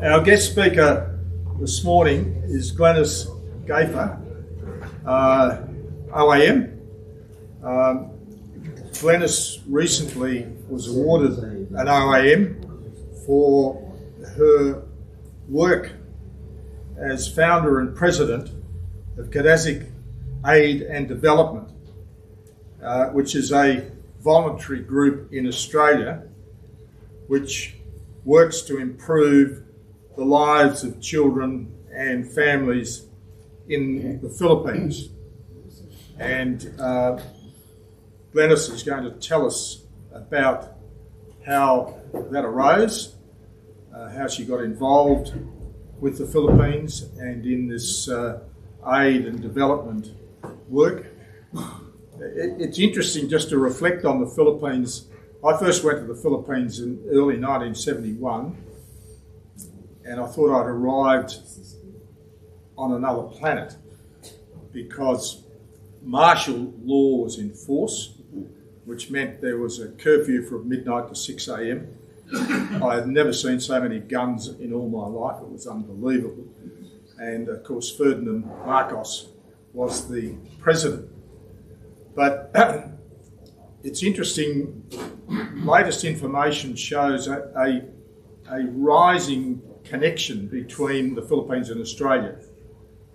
Our guest speaker this morning is Glenys Gayfer, OAM. Glenys recently was awarded an OAM for her work as founder and president of Gayfer Aid and Development, which is a voluntary group in Australia which works to improve the lives of children and families in the Philippines. And Glenys is going to tell us about how that arose, how she got involved with the Philippines and in this aid and development work. It's interesting just to reflect on the Philippines. I first went to the Philippines in early 1971, and I thought I'd arrived on another planet because martial law was in force, which meant there was a curfew from midnight to 6 a.m. I had never seen so many guns in all my life. It was unbelievable. And of course, Ferdinand Marcos was the president. But it's interesting, latest information shows a rising connection between the Philippines and Australia.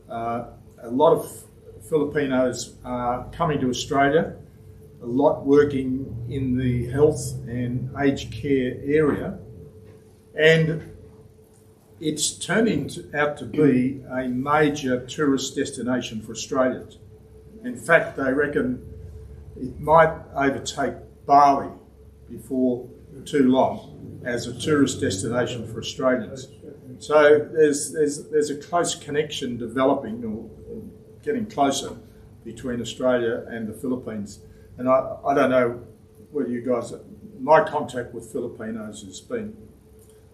A lot of Filipinos are coming to Australia, a lot working in the health and aged care area, and it's turning out to be a major tourist destination for Australians. In fact, they reckon it might overtake Bali before too long as a tourist destination for Australians. So there's a close connection developing or getting closer between Australia and the Philippines. And I don't know whether you guys, my contact with Filipinos has been,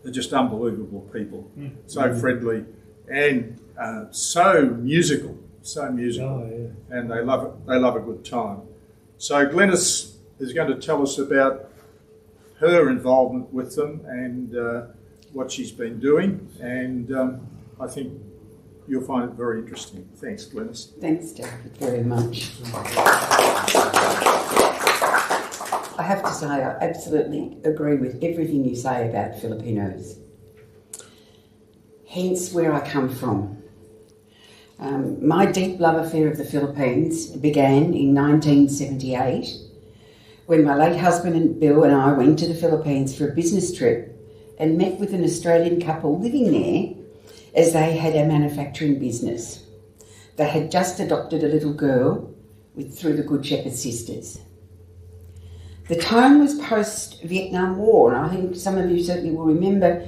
they're just unbelievable people, so friendly and so musical, and they love a good time. So Glenys is going to tell us about her involvement with them and what she's been doing, and I think you'll find it very interesting. Thanks, Glenys. Thanks, David, very much. I have to say, I absolutely agree with everything you say about Filipinos. Hence where I come from. My deep love affair of the Philippines began in 1978 when my late husband Bill and I went to the Philippines for a business trip and met with an Australian couple living there as they had a manufacturing business. They had just adopted a little girl through the Good Shepherd Sisters. The time was post-Vietnam War, and I think some of you certainly will remember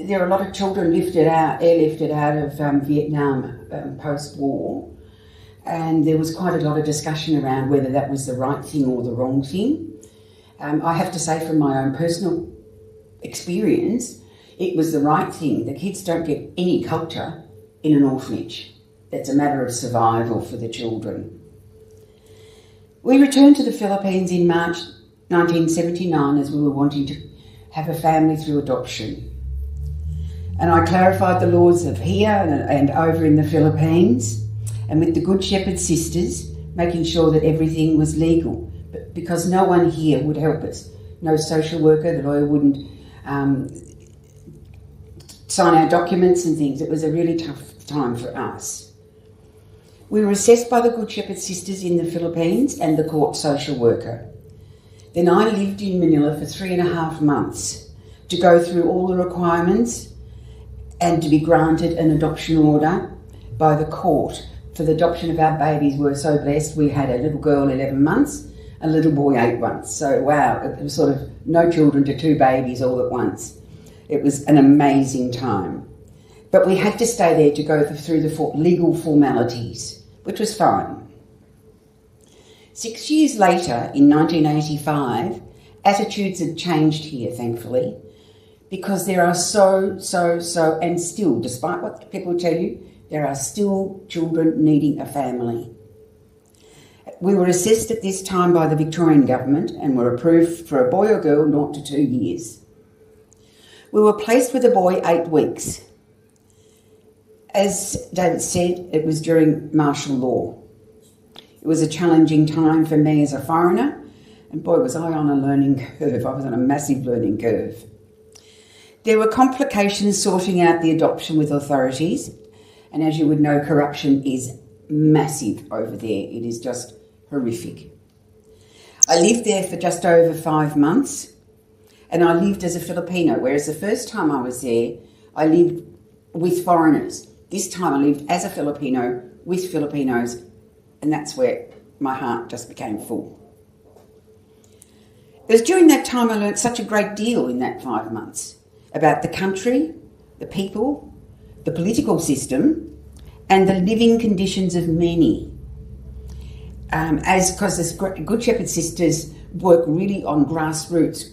there are a lot of children airlifted out of Vietnam post-war, and there was quite a lot of discussion around whether that was the right thing or the wrong thing. I have to say from my own personal experience, it was the right thing. The kids don't get any culture in an orphanage. That's a matter of survival for the children. We returned to the Philippines in March 1979 as we were wanting to have a family through adoption. And I clarified the laws of here and over in the Philippines, and with the Good Shepherd Sisters, making sure that everything was legal. But because no one here would help us. No social worker, the lawyer wouldn't sign our documents and things. It was a really tough time for us. We were assessed by the Good Shepherd Sisters in the Philippines and the court social worker. Then I lived in Manila for 3.5 months to go through all the requirements and to be granted an adoption order by the court for the adoption of our babies. We were so blessed. We had a little girl 11 months, a little boy 8 months. So wow, it was sort of no children to 2 babies all at once. It was an amazing time. But we had to stay there to go through the legal formalities, which was fine. 6 years later, in 1985, attitudes had changed here, thankfully, because there are and still, despite what people tell you, there are still children needing a family. We were assessed at this time by the Victorian government and were approved for a boy or girl 0 to 2 years. We were placed with a boy 8 weeks. As David said, it was during martial law. It was a challenging time for me as a foreigner, and boy was I on a learning curve. I was on a massive learning curve. There were complications sorting out the adoption with authorities, and as you would know, corruption is massive over there. It is just horrific. I lived there for just over 5 months, and I lived as a Filipino, whereas the first time I was there, I lived with foreigners. This time I lived as a Filipino with Filipinos, and that's where my heart just became full. It was during that time I learnt such a great deal in that 5 months about the country, the people, the political system, and the living conditions of many. Because the Good Shepherd Sisters work really on grassroots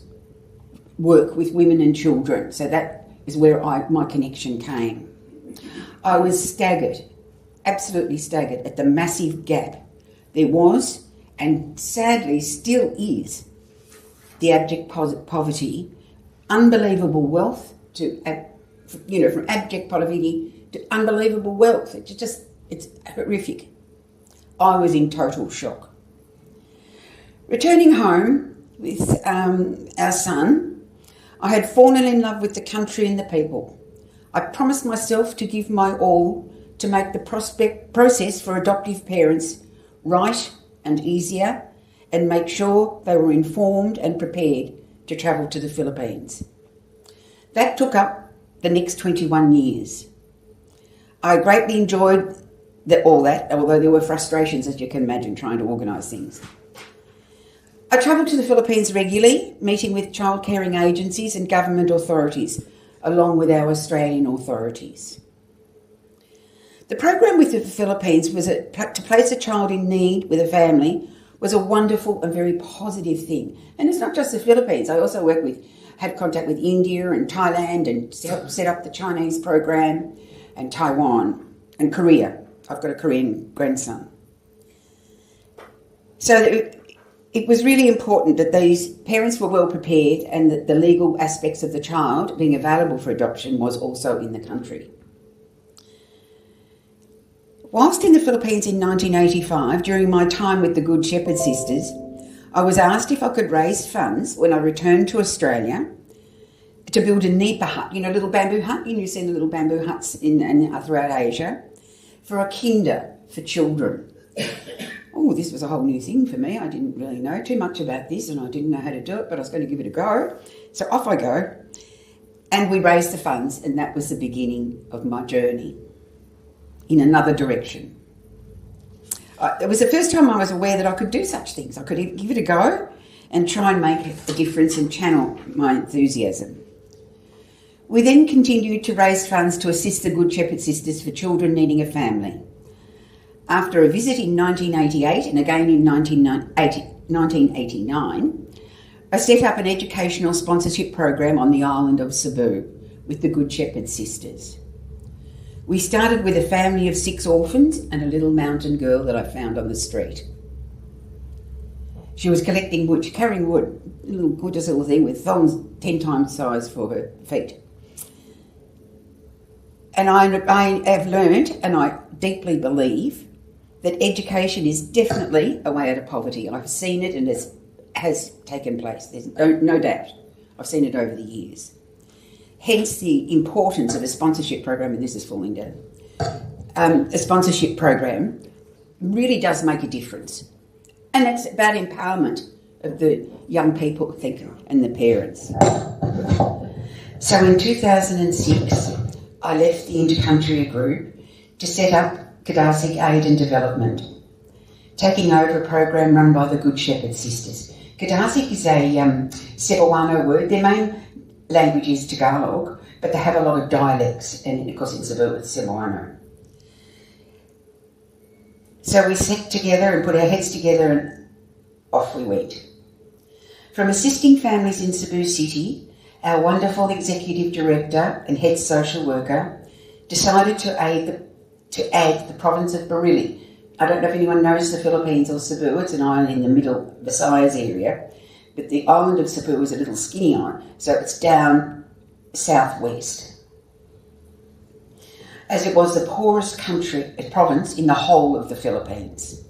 work with women and children, so that is where my connection came. I was staggered, absolutely staggered, at the massive gap there was, and sadly still is, the abject poverty, unbelievable wealth to, from abject poverty to unbelievable wealth. It's horrific. I was in total shock. Returning home with our son, I had fallen in love with the country and the people. I promised myself to give my all to make the process for adoptive parents right and easier, and make sure they were informed and prepared to travel to the Philippines. That took up the next 21 years. I greatly enjoyed all that, although there were frustrations, as you can imagine, trying to organise things. I travelled to the Philippines regularly, meeting with child caring agencies and government authorities, along with our Australian authorities. The program with the Philippines was to place a child in need with a family was a wonderful and very positive thing. And it's not just the Philippines. I also had contact with India and Thailand and helped set up the Chinese program, and Taiwan and Korea. I've got a Korean grandson. So it was really important that these parents were well prepared, and that the legal aspects of the child being available for adoption was also in the country. Whilst in the Philippines in 1985, during my time with the Good Shepherd Sisters, I was asked if I could raise funds when I returned to Australia to build a nipa hut, a little bamboo hut. You've seen the little bamboo huts throughout Asia, for a kinder for children. Oh, this was a whole new thing for me. I didn't really know too much about this, and I didn't know how to do it, but I was going to give it a go. So off I go. And we raised the funds, and that was the beginning of my journey in another direction. It was the first time I was aware that I could do such things. I could give it a go and try and make a difference and channel my enthusiasm. We then continued to raise funds to assist the Good Shepherd Sisters for children needing a family. After a visit in 1988 and again in 1989, I set up an educational sponsorship program on the island of Cebu with the Good Shepherd Sisters. We started with a family of 6 orphans and a little mountain girl that I found on the street. She was collecting wood, carrying wood, a little gorgeous little thing with thongs 10 times the size for her feet. And I have learned, and I deeply believe, that education is definitely a way out of poverty. I've seen it, and it has taken place. There's no doubt. I've seen it over the years. Hence the importance of a sponsorship program, and this is falling down. A sponsorship program really does make a difference. And it's about empowerment of the young people and the parents. So in 2006, I left the Intercountry Group to set up Kadasik Aid and Development, taking over a program run by the Good Shepherd Sisters. Kadasik is a Cebuano word. Their main language is Tagalog, but they have a lot of dialects, and of course in Cebu it's Cebuano. So we sat together and put our heads together, and off we went. From assisting families in Cebu City, our wonderful executive director and head social worker decided to add the province of Bareilly. I don't know if anyone knows the Philippines or Cebu. It's an island in the middle, Visayas area, but the island of Cebu is a little skinny island, so it's down southwest, as it was the poorest province in the whole of the Philippines.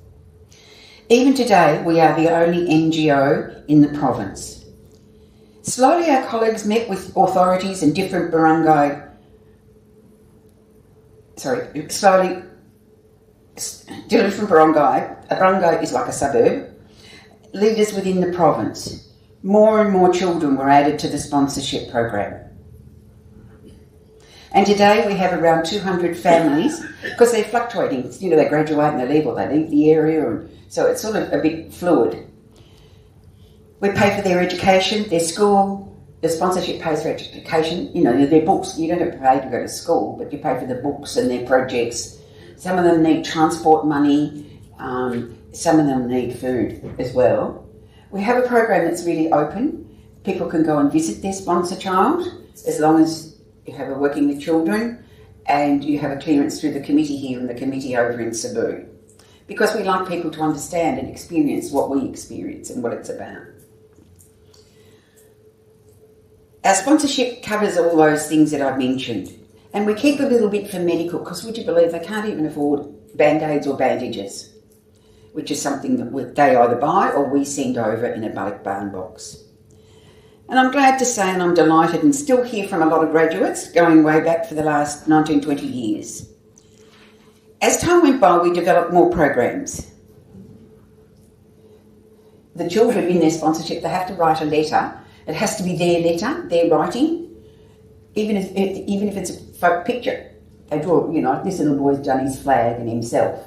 Even today, we are the only NGO in the province. Slowly, our colleagues met with authorities in different barangay. Different barangay. A barangay is like a suburb. Leaders within the province. More and more children were added to the sponsorship program. And today we have around 200 families, because they're fluctuating. You know, they graduate and they leave, or they leave the area, and so it's sort of a bit fluid. We pay for their education, their school. The sponsorship pays for education. You know, their books. You don't have to pay to go to school, but you pay for the books and their projects. Some of them need transport money. Some of them need food as well. We have a program that's really open. People can go and visit their sponsor child, as long as you have a working with children and you have a clearance through the committee here and the committee over in Cebu. Because we like people to understand and experience what we experience and what it's about. Our sponsorship covers all those things that I've mentioned. And we keep a little bit for medical, because would you believe they can't even afford band-aids or bandages, which is something that they either buy or we send over in a bulk barn box. And I'm glad to say, and I'm delighted, and still hear from a lot of graduates going way back for the last 19, 20 years. As time went by, we developed more programs. The children in their sponsorship, they have to write a letter. It has to be their letter, their writing, even if it's a folk picture. They draw, you know, this little boy's done his flag and himself.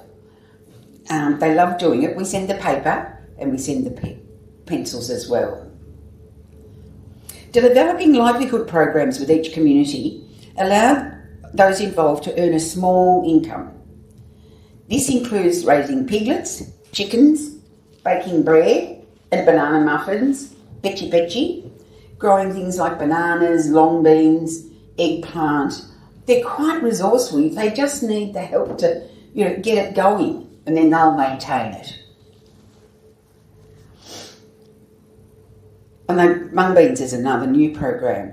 They love doing it. We send the paper and we send the pencils as well. Developing livelihood programs with each community allowed those involved to earn a small income. This includes raising piglets, chickens, baking bread and banana muffins, pechi, growing things like bananas, long beans, eggplant. They're quite resourceful. They just need the help to, you know, get it going, and then they'll maintain it. And then mung beans is another new program.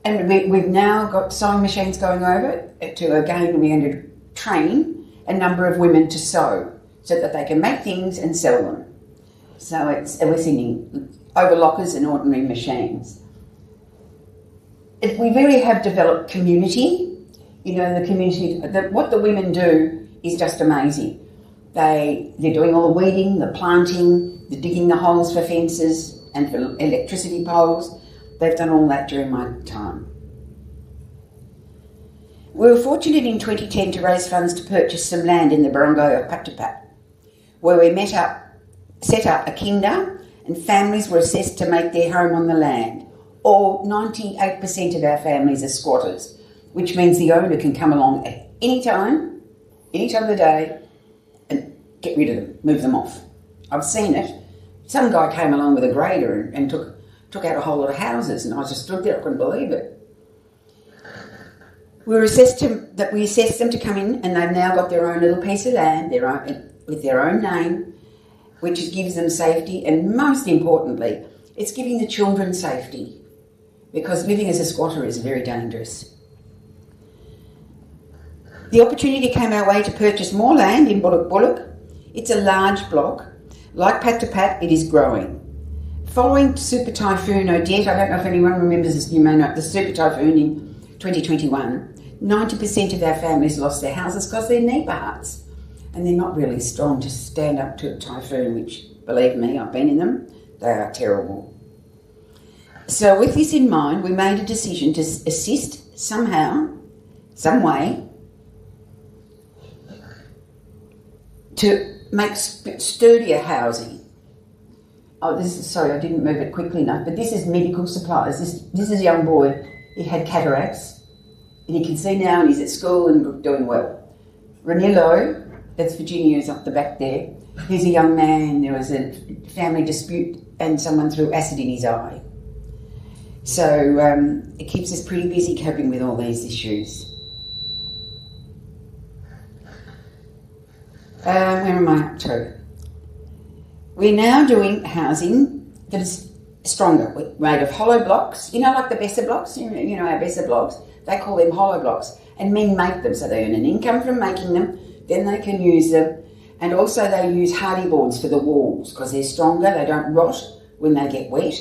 And we've now got sewing machines going over to, again, we're going to train a number of women to sew so that they can make things and sell them. So we're sending overlockers and ordinary machines. We really have developed community. You know, the community, what the women do is just amazing. They're doing all the weeding, the planting, the digging the holes for fences and for electricity poles. They've done all that during my time. We were fortunate in 2010 to raise funds to purchase some land in the barangay of Patupat, where we set up a kinder, and families were assessed to make their home on the land. All 98% of our families are squatters, which means the owner can come along at any time of the day, and get rid of them, move them off. I've seen it. Some guy came along with a grader and took out a whole lot of houses, and I just stood there, I couldn't believe it. We assessed them to come in, and they've now got their own little piece of land, with their own name, which gives them safety, and most importantly, it's giving the children safety, because living as a squatter is very dangerous. The opportunity came our way to purchase more land in Bullock. It's a large block. Like Patupat, it is growing. Following Super Typhoon Odette, I don't know if anyone remembers this, you may know, the Super Typhoon in 2021, 90% of our families lost their houses because they're NEPA huts. And they're not really strong to stand up to a typhoon, which, believe me, I've been in them, they are terrible. So with this in mind, we made a decision to assist somehow, some way, to make sturdier housing. Oh, sorry, I didn't move it quickly enough, but this is medical supplies. This is a young boy. He had cataracts, and he can see now, and he's at school and doing well. Ranillo, that's Virginia's up the back there. He's a young man. There was a family dispute and someone threw acid in his eye. So it keeps us pretty busy coping with all these issues. Where am I up to? We're now doing housing that is stronger, made of hollow blocks, like the Besser blocks, our Besser blocks, they call them hollow blocks, and men make them, so they earn an income from making them, then they can use them, and also they use hardy boards for the walls because they're stronger, they don't rot when they get wet,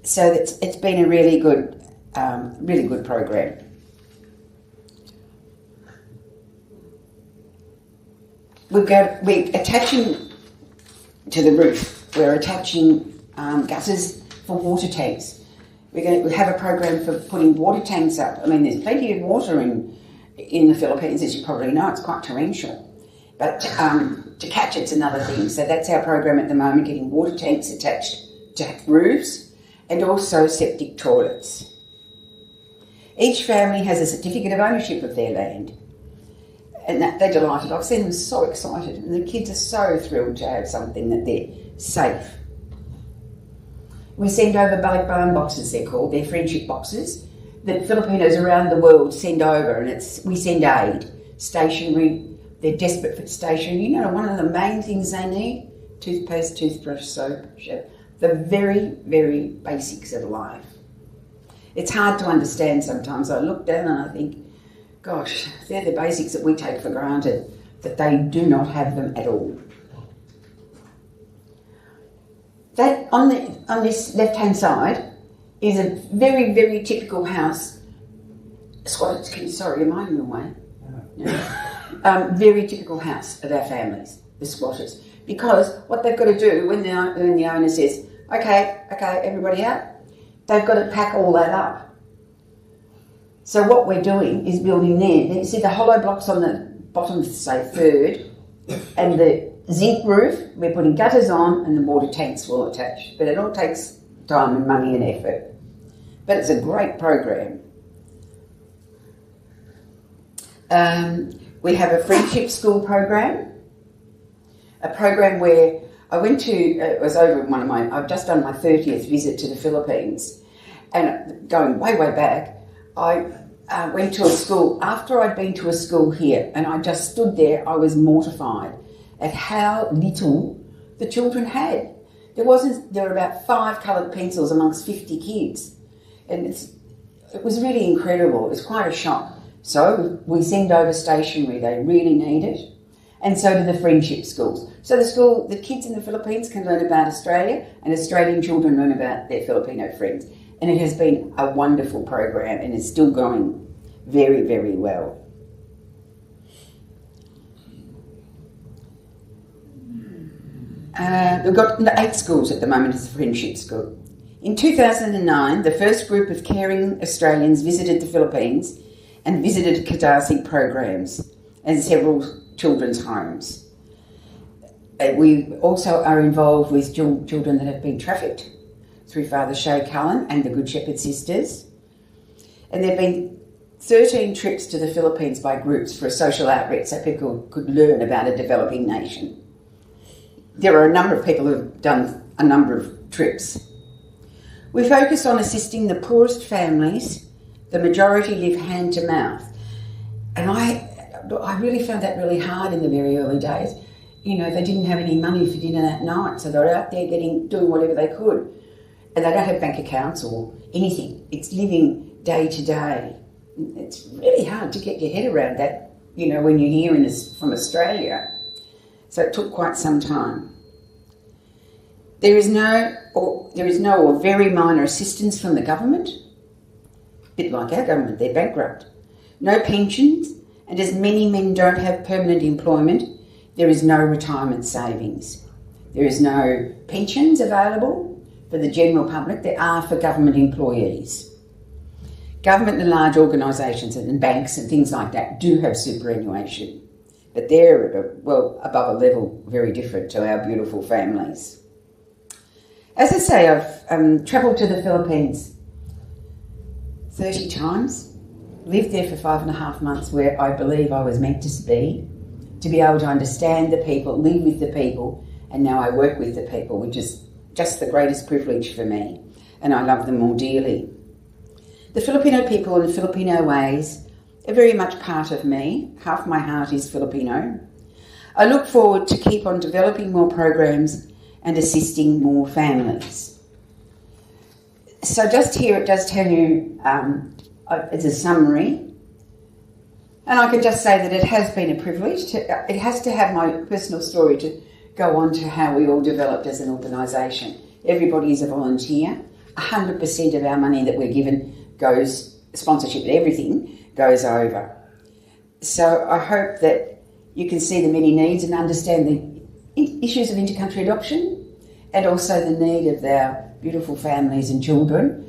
so it's been a really good program. We're attaching to the roof, we're attaching gutters for water tanks. We're going to have a program for putting water tanks up. I mean, there's plenty of water in the Philippines, as you probably know. It's quite torrential. But to catch it's another thing. So that's our program at the moment, getting water tanks attached to roofs and also septic toilets. Each family has a certificate of ownership of their land. And they're delighted. I've seen them so excited. And the kids are so thrilled to have something that they're safe. We send over balikbayan boxes, they're called. They're friendship boxes that Filipinos around the world send over, and we send aid, stationery. They're desperate for stationery. One of the main things they need, toothpaste, toothbrush, soap, the very, very basics of life. It's hard to understand sometimes. I look down and I think, gosh, they're the basics that we take for granted, that they do not have them at all. That on this left-hand side is a very, very typical house. Sorry, am I in the way? No. Very typical house of our families, the squatters. Because what they've got to do when the owner says, okay, everybody out, they've got to pack all that up. So what we're doing is building there. You see the hollow blocks on the bottom, say third, and the zinc roof, we're putting gutters on and the water tanks will attach. But it all takes time and money and effort. But it's a great program. We have a friendship school program. A program where I went to, it was over I've just done my 30th visit to the Philippines. And going way, way back, I went to a school, after I'd been to a school here, and I just stood there, I was mortified at how little the children had. There were about 5 coloured pencils amongst 50 kids. And it was really incredible. It was quite a shock. So we send over stationery, they really need it. And so do the friendship schools. So the kids in the Philippines can learn about Australia, and Australian children learn about their Filipino friends. And it has been a wonderful program, and it's still going very, very well. We've got 8 schools at the moment as a friendship school. In 2009, the first group of caring Australians visited the Philippines and visited Kadasi programs and several children's homes. We also are involved with children that have been trafficked through Father Shay Cullen and the Good Shepherd Sisters. And there have been 13 trips to the Philippines by groups for a social outreach so people could learn about a developing nation. There are a number of people who have done a number of trips. We focus on assisting the poorest families. The majority live hand to mouth. And I really found that really hard in the very early days. They didn't have any money for dinner that night, so they were out there doing whatever they could. And they don't have bank accounts or anything. It's living day to day. It's really hard to get your head around that, when you're here from Australia. So it took quite some time. There is no or very minor assistance from the government. A bit like our government, they're bankrupt. No pensions, and as many men don't have permanent employment, there is no retirement savings. There is no pensions available for the general public. There are for government employees. Government and large organisations and banks and things like that do have superannuation, but they're above a level very different to our beautiful families. As I say, I've travelled to the Philippines 30 times, lived there for 5.5 months where I believe I was meant to be able to understand the people, live with the people, and now I work with the people, which is just the greatest privilege for me, and I love them all dearly. The Filipino people and Filipino ways are very much part of me. Half my heart is Filipino. I look forward to keep on developing more programs and assisting more families. So just here it does tell you, it's a summary. And I could just say that it has been a privilege. It has to have my personal story to go on to how we all developed as an organisation. Everybody is a volunteer. 100% of our money that we're given goes, sponsorship and everything, goes over. So I hope that you can see the many needs and understand the issues of intercountry adoption and also the need of our beautiful families and children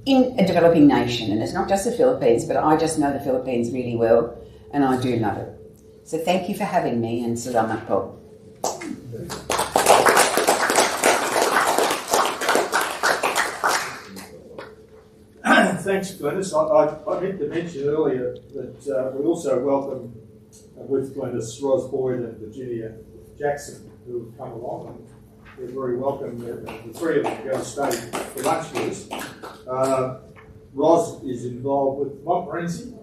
in a developing nation. And it's not just the Philippines, but I just know the Philippines really well and I do love it. So thank you for having me and salamat po. Thanks, Glenys. I meant to mention earlier that we also welcome with Glenys Ros Boyd and Virginia Jackson, who have come along. They're very welcome. The three of them are going to stay for lunch with us. Ros is involved with Montmorency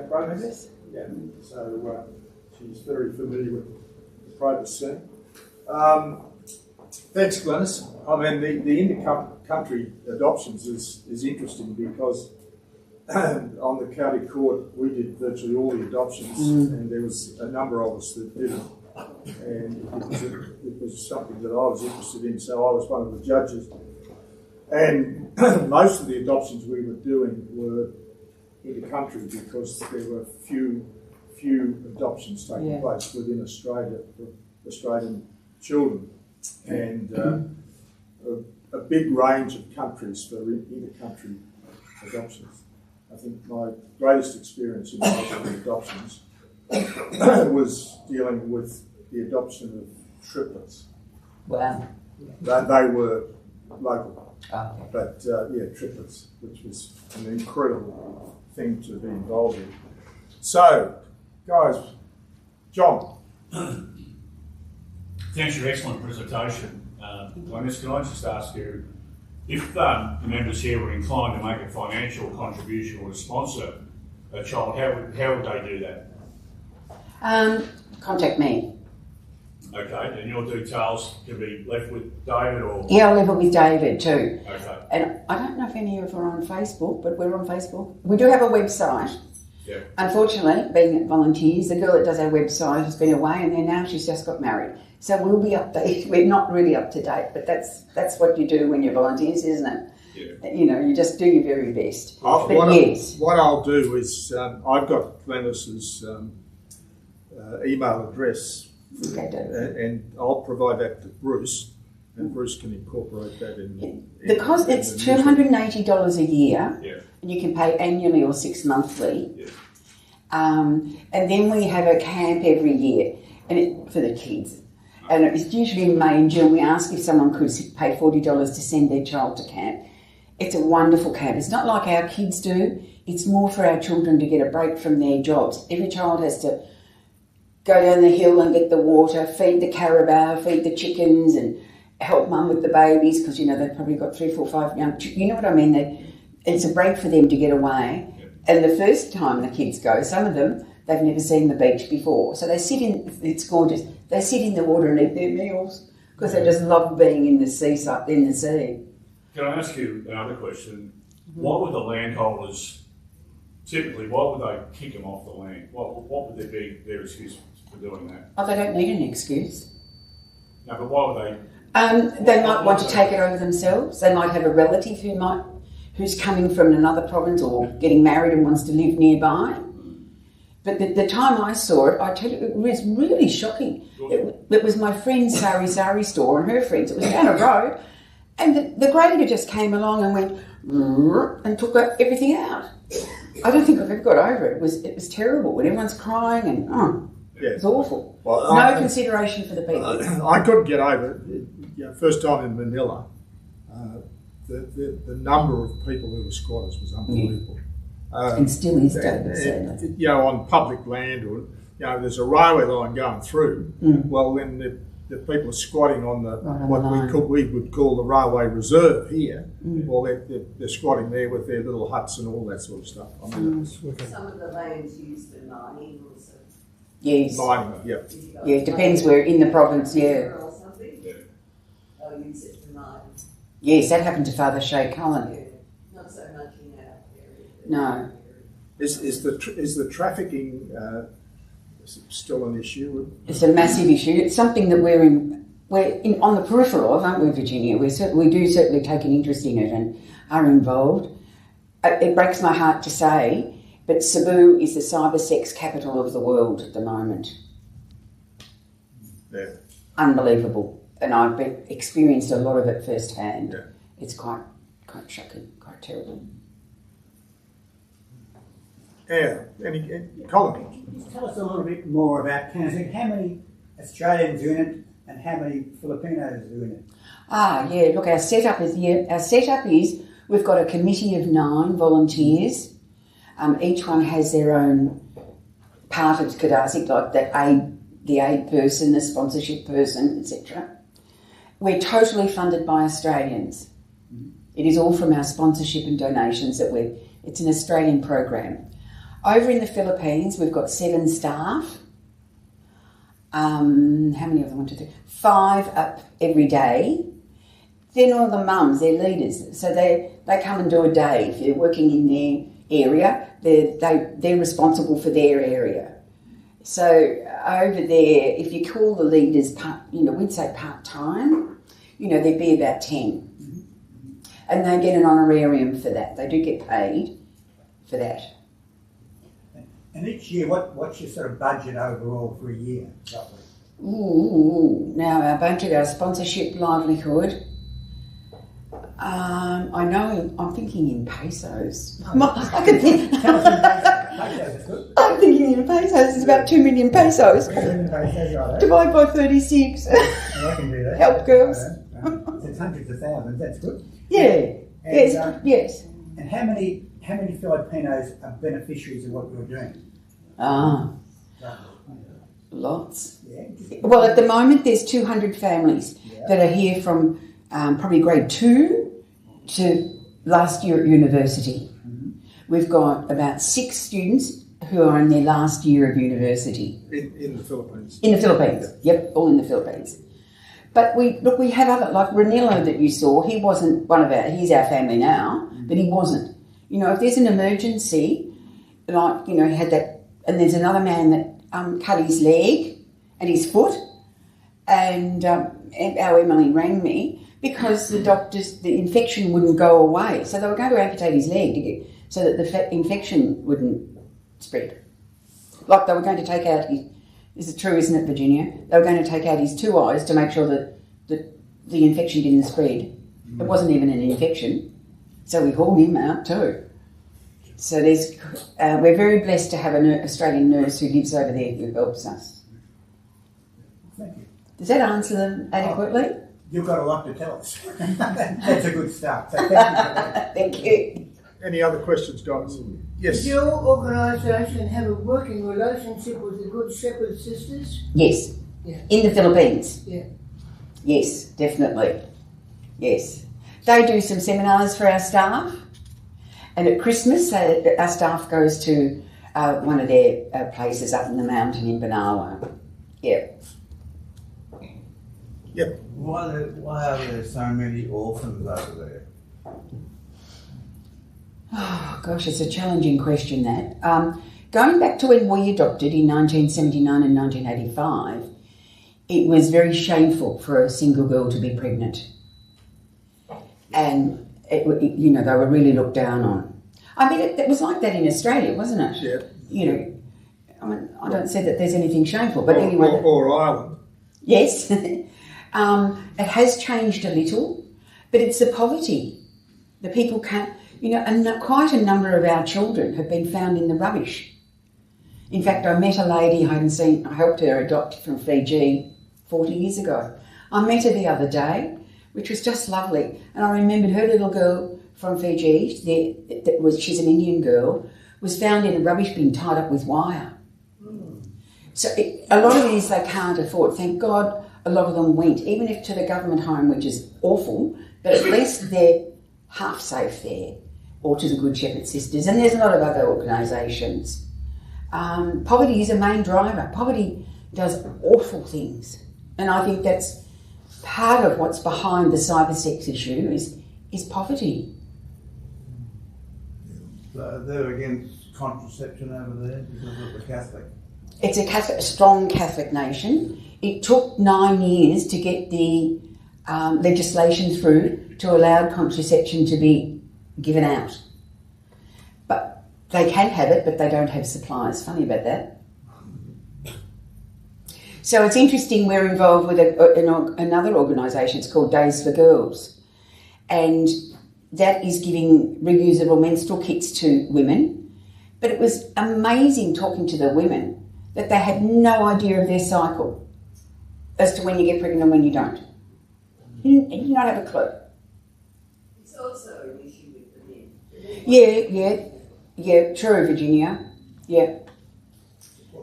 programs. Yeah, so she's very familiar with the progress scene. Thanks, Glenys. I mean, the inter-country adoptions is interesting because on the county court we did virtually all the adoptions, and there was a number of us that didn't. And it was something that I was interested in, so I was one of the judges. And most of the adoptions we were doing were inter-country because there were few adoptions taking place within Australia for Australian children, and a big range of countries for inter-country adoptions. I think my greatest experience in adoptions was dealing with the adoption of triplets. Wow. They were local, Okay. but triplets, which was an incredible thing to be involved in. So, guys, John. Thanks for your excellent presentation. Glenys, can I just ask you, if the members here were inclined to make a financial contribution or to sponsor a child, how would they do that? Contact me. Okay, and your details can be left with David or... Yeah, I'll leave it with David too. Okay. And I don't know if any of you are on Facebook, but we're on Facebook. We do have a website. Yeah. Unfortunately, being volunteers, the girl that does our website has been away and then now she's just got married. So we'll be updated. We're not really up to date, but that's what you do when you're volunteers, isn't it? Yeah. You know, you just do your very best. What I'll do is I've got Glenys's email address, and I'll provide that to Bruce, and Bruce can incorporate that in. The cost, it's $280 a year. Yeah. And you can pay annually or 6 monthly. Yeah. And then we have a camp every year for the kids. And it's usually in May and June. We ask if someone could pay $40 to send their child to camp. It's a wonderful camp. It's not like our kids do. It's more for our children to get a break from their jobs. Every child has to go down the hill and get the water, feed the carabao, feed the chickens, and help mum with the babies because, you know, they've probably got 3, 4, 5 young children. You know what I mean? It's a break for them to get away. Yeah. And the first time the kids go, some of them, they've never seen the beach before. So they sit in, it's gorgeous, they sit in the water and eat their meals because they just love being in the sea. Can I ask you another question? Why would the landholders, typically, why would they kick them off the land? What would their excuse for doing that? Oh, they don't need an excuse. No, but why would they? They might want to take it over themselves. They might have a relative who's coming from another province or getting married and wants to live nearby. But the time I saw it, I tell you, it was really shocking. It was my friend's sari store and her friends. It was down a road. And the grader just came along and went and took everything out. I don't think I've ever got over it. It was terrible when everyone's crying and it was awful. Well, no consideration for the people. I couldn't get over it. First time in Manila, the number of people who were squatters was unbelievable. And still is, David. You know, on public land, or there's a railway line going through. Well, then the people are squatting on we would call the railway reserve here. Well, they're squatting there with their little huts and all that sort of stuff. I mean, some of the land's used for mining also. Yes. Mining, yeah. Yeah, it depends where in the province. Yeah. Or something. Oh, use it for mining. Yes, that happened to Father Shay Cullen. Not so much in our area. No. Is the trafficking still an issue? It's a massive issue. It's something that we're on the peripheral of, aren't we, Virginia? We do certainly take an interest in it and are involved. It breaks my heart to say, but Cebu is the cyber sex capital of the world at the moment. Yeah. Unbelievable. And I've experienced a lot of it firsthand. Yeah. It's quite shocking, quite terrible. Yeah. Colin? Just tell us a little bit more about counselling. How many Australians are in it and how many Filipinos are in it? Yeah, look, our setup is we've got a committee of 9 volunteers. Each one has their own part of Kadasik, like the aid person, the sponsorship person, etc. We're totally funded by Australians. It is all from our sponsorship and donations it's an Australian program. Over in the Philippines, we've got 7 staff. How many of them? 1, 2, 3. 5 up every day. They're not the mums, they're leaders. So they come and do a day. If they're working in their area, they're responsible for their area. So over there, if you call the leaders, we'd say part-time, there'd be about 10. And they get an honorarium for that. They do get paid for that. And each year, what's your sort of budget overall for a year, roughly? Now our budget, our sponsorship livelihood, I know I'm thinking in pesos. Tell us in pesos, is good. I'm thinking in pesos. It's about 2 million pesos. 2 million pesos, right? Divide by 36. I can do that. Help, girls. So it's hundreds of thousands, that's good. Yeah. And, Yes. And how many Filipinos are beneficiaries of what you're doing? Lots. Yeah. Well, at the moment, there's 200 families that are here from probably grade 2 to last year at university. We've got about 6 students who are in their last year of university. In the Philippines? In the Philippines, yep, all in the Philippines. But we have other, like Ranillo that you saw, he wasn't he's our family now, but he wasn't. If there's an emergency, like, he had that, and there's another man that cut his leg and his foot, and our Emily rang me because the infection wouldn't go away. So they were going to amputate his leg so that the infection wouldn't spread. Like they were going to take out this is true, isn't it, Virginia? They were going to take out his 2 eyes to make sure that the infection didn't spread. It wasn't even an infection. So we hauled him out too. So we're very blessed to have an Australian nurse who lives over there who helps us. Thank you. Does that answer them adequately? You've got a lot to tell us. That's a good start. So thank you for that. Thank you. Any other questions, guys? Yes. Does your organisation have a working relationship with the Good Shepherd Sisters? Yes. Yeah. In the Philippines? Yeah. Yes, definitely. Yes. They do some seminars for our staff, and at Christmas our staff goes to one of their places up in the mountain in Banawa. Yeah. Yep. Why are there so many orphans over there? Oh gosh, it's a challenging question that. Going back to when we adopted in 1979 and 1985, it was very shameful for a single girl to be pregnant. And, they were really looked down on. I mean, it was like that in Australia, wasn't it? Yeah. I don't say that there's anything shameful, but anyway. Or Ireland. Yes. It has changed a little, but it's the poverty. The people can't, and quite a number of our children have been found in the rubbish. In fact, I met a lady I helped her adopt from Fiji 40 years ago. I met her the other day, which was just lovely. And I remembered her little girl from Fiji, she's an Indian girl, was found in a rubbish bin tied up with wire. So a lot of these they can't afford. Thank God a lot of them went, even if to the government home, which is awful, but at least they're half safe there, or to the Good Shepherd Sisters. And there's a lot of other organisations. Poverty is a main driver. Poverty does awful things. And I think that's part of what's behind the cyber sex issue is poverty. So they're against contraception over there because of the Catholic. It's a strong Catholic nation. It took 9 years to get the legislation through to allow contraception to be given out. But they can have it, but they don't have supplies. Funny about that. So it's interesting, we're involved with another organisation, it's called Days for Girls. And that is giving reusable menstrual kits to women. But it was amazing talking to the women that they had no idea of their cycle as to when you get pregnant and when you don't. You do not have a clue. It's also an issue with the men. Yeah, true, Virginia. Yeah.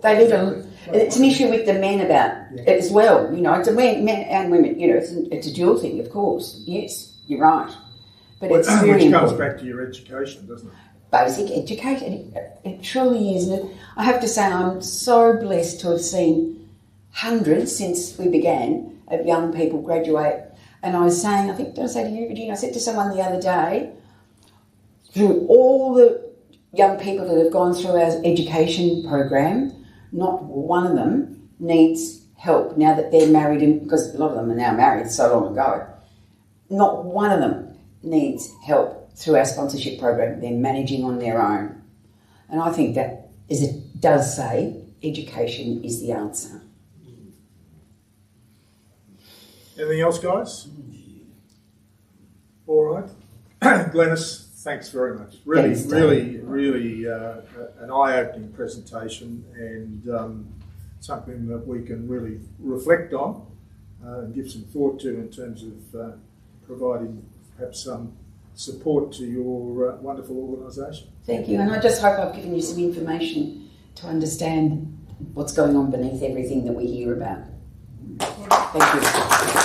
They need it's an issue with the men about it as well. You know, it's a men and women, you know, it's a dual thing, of course. Yes, you're right. But it's very Which comes important. back to your education, doesn't it? Basic education. It truly is. And I have to say, I'm so blessed to have seen hundreds since we began of young people graduate. And I was saying, I think, did I say to you, Virginia, I said to someone the other day, through all the young people that have gone through our education program, not one of them needs help now that they're married, and because a lot of them are now married so long ago. Not one of them needs help through our sponsorship program. They're managing on their own. And I think that, as it does say, education is the answer. Anything else, guys? All right. Glenys, thanks very much. Really, Thanks, really an eye-opening presentation, and something that we can really reflect on and give some thought to in terms of providing perhaps some support to your wonderful organisation. Thank you. And I just hope I've given you some information to understand what's going on beneath everything that we hear about. Thank you.